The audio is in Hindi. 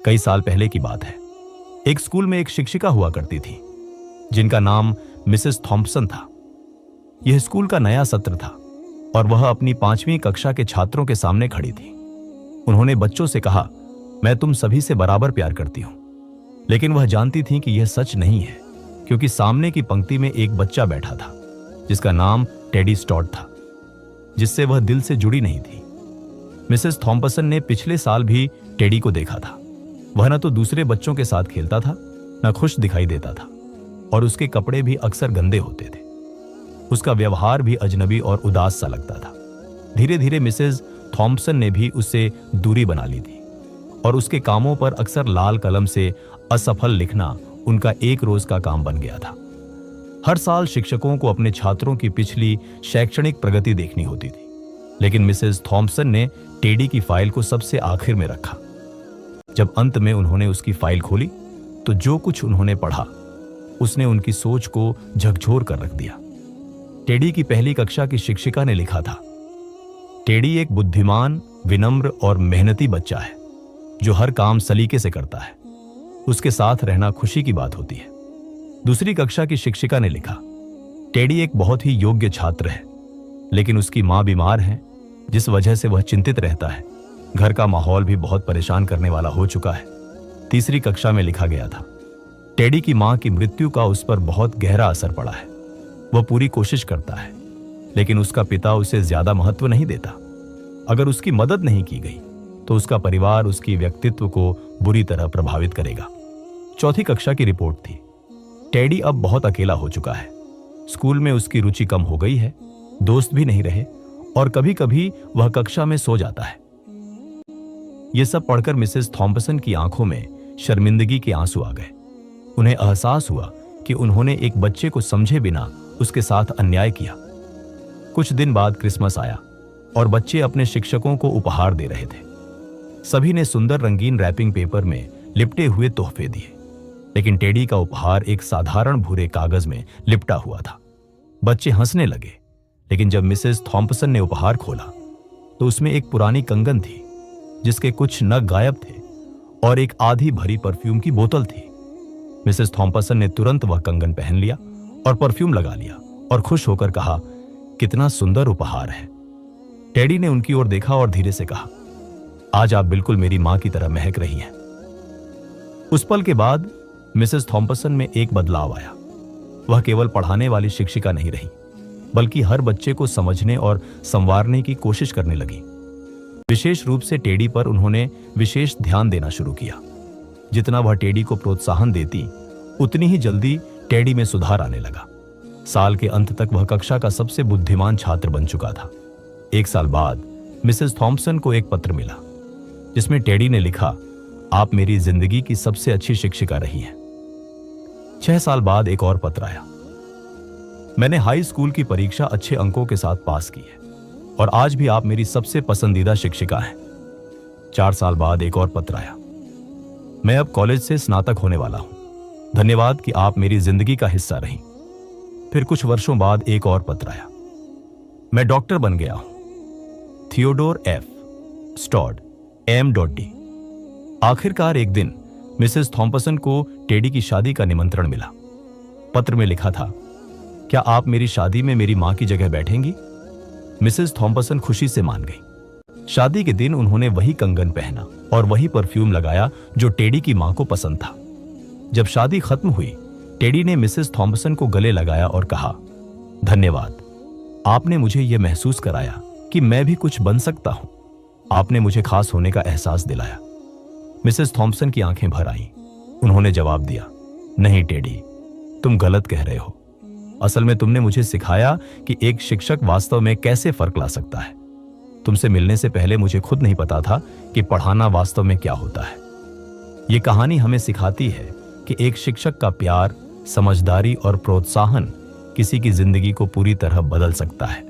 कई साल पहले की बात है। एक स्कूल में एक शिक्षिका हुआ करती थी जिनका नाम मिसेस थॉम्पसन था। यह स्कूल का नया सत्र था और वह अपनी 5वीं कक्षा के छात्रों के सामने खड़ी थी। उन्होंने बच्चों से कहा, मैं तुम सभी से बराबर प्यार करती हूं। लेकिन वह जानती थी कि यह सच नहीं है, क्योंकि सामने की पंक्ति में एक बच्चा बैठा था जिसका नाम टेडी स्टॉड था, जिससे वह दिल से जुड़ी नहीं थी। मिसेस थॉम्पसन ने पिछले साल भी टेडी को देखा था। वह न तो दूसरे बच्चों के साथ खेलता था, न खुश दिखाई देता था, और उसके कपड़े भी अक्सर गंदे होते थे। उसका व्यवहार भी अजनबी और उदास सा लगता था। धीरे धीरे मिसेस थॉम्पसन ने भी उससे दूरी बना ली थी और उसके कामों पर अक्सर लाल कलम से असफल लिखना उनका एक रोज का काम बन गया था। हर साल शिक्षकों को अपने छात्रों की पिछली शैक्षणिक प्रगति देखनी होती थी, लेकिन मिसेस थॉम्पसन ने टेडी की फाइल को सबसे आखिर में रखा। जब अंत में उन्होंने उसकी फाइल खोली तो जो कुछ उन्होंने पढ़ा उसने उनकी सोच को झकझोर कर रख दिया। टेडी की पहली कक्षा की शिक्षिका ने लिखा था, टेडी एक बुद्धिमान, विनम्र और मेहनती बच्चा है जो हर काम सलीके से करता है। उसके साथ रहना खुशी की बात होती है। दूसरी कक्षा की शिक्षिका ने लिखा, टेडी एक बहुत ही योग्य छात्र है, लेकिन उसकी मां बीमार है जिस वजह से वह चिंतित रहता है। घर का माहौल भी बहुत परेशान करने वाला हो चुका है। तीसरी कक्षा में लिखा गया था, टेडी की मां की मृत्यु का उस पर बहुत गहरा असर पड़ा है। वह पूरी कोशिश करता है, लेकिन उसका पिता उसे ज्यादा महत्व नहीं देता। अगर उसकी मदद नहीं की गई तो उसका परिवार उसकी व्यक्तित्व को बुरी तरह प्रभावित करेगा। चौथी कक्षा की रिपोर्ट थी, टेडी अब बहुत अकेला हो चुका है। स्कूल में उसकी रुचि कम हो गई है, दोस्त भी नहीं रहे और कभी कभी वह कक्षा में सो जाता है। यह सब पढ़कर मिसेस थॉम्पसन की आंखों में शर्मिंदगी के आंसू आ गए। उन्हें एहसास हुआ कि उन्होंने एक बच्चे को समझे बिना उसके साथ अन्याय किया। कुछ दिन बाद क्रिसमस आया और बच्चे अपने शिक्षकों को उपहार दे रहे थे। सभी ने सुंदर रंगीन रैपिंग पेपर में लिपटे हुए तोहफे दिए, लेकिन टेडी का उपहार एक साधारण भूरे कागज में लिपटा हुआ था। बच्चे हंसने लगे, लेकिन जब मिसेस थॉम्पसन ने उपहार खोला तो उसमें एक पुरानी कंगन थी जिसके कुछ नग गायब थे और एक आधी भरी परफ्यूम की बोतल थी। मिसेस थॉम्पसन ने तुरंत वह कंगन पहन लिया और परफ्यूम लगा लिया और खुश होकर कहा, कितना सुंदर उपहार है। टेडी ने उनकी ओर देखा और धीरे से कहा, आज आप बिल्कुल मेरी मां की तरह महक रही हैं। उस पल के बाद मिसेस थॉम्पसन में एक बदलाव आया। वह केवल पढ़ाने वाली शिक्षिका नहीं रही, बल्कि हर बच्चे को समझने और संवारने की कोशिश करने लगी। विशेष रूप से टेडी पर उन्होंने विशेष ध्यान देना शुरू किया। जितना वह टेडी को प्रोत्साहन देती, उतनी ही जल्दी टेडी में सुधार आने लगा। साल के अंत तक वह कक्षा का सबसे बुद्धिमान छात्र बन चुका था। एक साल बाद मिसेस थॉम्पसन को एक पत्र मिला जिसमें टेडी ने लिखा, आप मेरी जिंदगी की सबसे अच्छी शिक्षिका रही हैं। 6 साल बाद एक और पत्र आया, मैंने हाई स्कूल की परीक्षा अच्छे अंकों के साथ पास की है और आज भी आप मेरी सबसे पसंदीदा शिक्षिका हैं। 4 साल बाद एक और पत्र आया, मैं अब कॉलेज से स्नातक होने वाला हूं। धन्यवाद कि आप मेरी जिंदगी का हिस्सा रहीं। फिर कुछ वर्षों बाद एक और पत्र आया, मैं डॉक्टर बन गया हूं। Theodore F Staud M.D। आखिरकार एक दिन मिसेस थॉम्पसन को टेडी की शादी का निमंत्रण मिला। पत्र में लिखा था, क्या आप मेरी शादी में मेरी मां की जगह बैठेंगी? मिसेस थॉम्पसन खुशी से मान गई। शादी के दिन उन्होंने वही कंगन पहना और वही परफ्यूम लगाया जो टेडी की मां को पसंद था। जब शादी खत्म हुई, टेडी ने मिसेस थॉम्पसन को गले लगाया और कहा, धन्यवाद, आपने मुझे यह महसूस कराया कि मैं भी कुछ बन सकता हूं। आपने मुझे खास होने का एहसास दिलाया। मिसेस थॉम्पसन की आंखें भर आईं। उन्होंने जवाब दिया, नहीं टेडी, तुम गलत कह रहे हो। असल में तुमने मुझे सिखाया कि एक शिक्षक वास्तव में कैसे फर्क ला सकता है। तुमसे मिलने से पहले मुझे खुद नहीं पता था कि पढ़ाना वास्तव में क्या होता है। ये कहानी हमें सिखाती है कि एक शिक्षक का प्यार, समझदारी और प्रोत्साहन किसी की जिंदगी को पूरी तरह बदल सकता है।